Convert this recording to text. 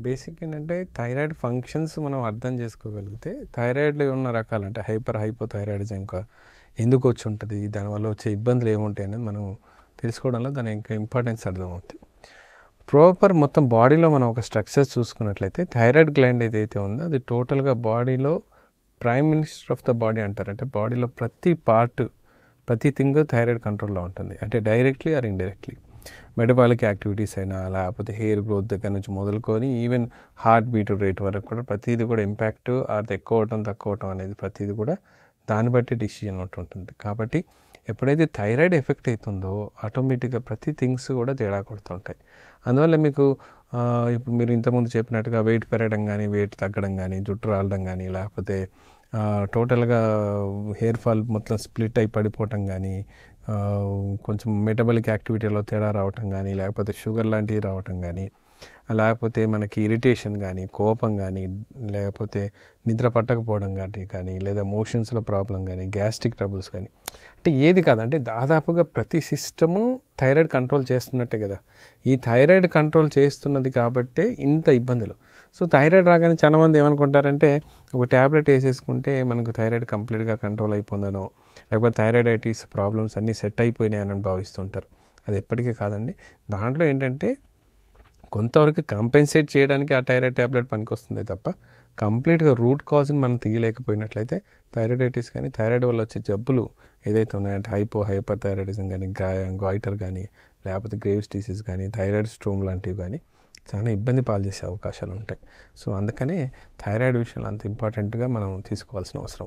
Basic ఏంటంటే thyroid functions మనం అర్థం చేసుకోగలిగితే థైరాయిడ్లో ఉన్న రకాలు అంటే హైపోథైరాయిడిజం ఇంకా ఎందుకు వచ్చి ఉంటుంది, దానివల్ల వచ్చే ఇబ్బందులు ఏముంటాయి అనేది మనం తెలుసుకోవడంలో దాని ఇంకా ఇంపార్టెన్స్ అర్థమవుతుంది. ప్రాపర్ మొత్తం బాడీలో మనం ఒక స్ట్రక్చర్ చూసుకున్నట్లయితే థైరాయిడ్ గ్లాండ్ ఏదైతే ఉందో అది టోటల్గా బాడీలో prime minister of the body అంటారు. అంటే బాడీలో ప్రతి పార్ట్ ప్రతి థింగ్ థైరాయిడ్ కంట్రోల్లో ఉంటుంది. అంటే directly or indirectly metabolic activities అయినా లేకపోతే హెయిర్ గ్రోత్ దగ్గర నుంచి మొదలుకొని ఈవెన్ హార్ట్ బీట్ రేట్ వరకు కూడా ప్రతిదీ కూడా ఇంపాక్ట్ అది ఎక్కువ అవటం తక్కువ అవటం అనేది ప్రతిదీ కూడా దాన్ని బట్టి డిసిజన్ ఉంటుంది. కాబట్టి ఎప్పుడైతే థైరాయిడ్ ఎఫెక్ట్ అవుతుందో ఆటోమేటిక్గా ప్రతి థింగ్స్ కూడా తేడా కొడుతుంటాయి. అందువల్ల మీకు ఇప్పుడు మీరు ఇంతకుముందు చెప్పినట్టుగా వెయిట్ పెరగడం కానీ వెయిట్ తగ్గడం కానీ జుట్టు రాలడం కానీ లేకపోతే టోటల్గా హెయిర్ ఫాల్ మొత్తం స్ప్లిట్ అయి పడిపోవటం కానీ కొంచెం మెటబాలిక్ యాక్టివిటీలో తేడా రావటం కానీ లేకపోతే షుగర్ లాంటివి రావటం కానీ లేకపోతే మనకి ఇరిటేషన్ కానీ కోపం కానీ లేకపోతే నిద్ర పట్టకపోవడం కానీ లేదా మోషన్స్లో ప్రాబ్లం కానీ గ్యాస్ట్రిక్ ట్రబుల్స్ కానీ అంటే ఏది కాదంటే దాదాపుగా ప్రతి సిస్టము థైరాయిడ్ కంట్రోల్ చేస్తున్నట్టే కదా. ఈ థైరాయిడ్ కంట్రోల్ చేస్తున్నది కాబట్టే ఇంత ఇబ్బందులు. సో థైరాయిడ్ రాగానే చాలామంది ఏమనుకుంటారంటే ఒక ట్యాబ్లెట్ వేసేసుకుంటే మనకు థైరాయిడ్ కంప్లీట్గా కంట్రోల్ అయిపోయిందనో లేకపోతే థైరాయిడైటిస్ ప్రాబ్లమ్స్ అన్నీ సెట్ అయిపోయినాయని భావిస్తుంటారు. అది ఎప్పటికీ కాదండి. దాంట్లో ఏంటంటే కొంతవరకు కాంపెన్సేట్ చేయడానికి ఆ థైరాయిడ్ ట్యాబ్లెట్ పనికొస్తుంది తప్ప కంప్లీట్గా రూట్ కాజ్ని మనం తీయలేకపోయినట్లయితే థైరాయిడైటిస్ కానీ థైరాయిడ్ వల్ల వచ్చే జబ్బులు ఏదైతే ఉన్నాయంటే హైపర్ థైరాయిడిజం కానీ గాయిటర్ కానీ లేకపోతే గ్రేవ్స్ డిసీజ్ కానీ థైరాయిడ్ స్ట్రోమ్ లాంటివి కానీ చాలా ఇబ్బంది పాలు చేసే అవకాశాలు ఉంటాయి. సో అందుకనే థైరాయిడ్ విషయంలో అంత ఇంపార్టెంట్గా మనం తీసుకోవాల్సిన అవసరం ఉంది.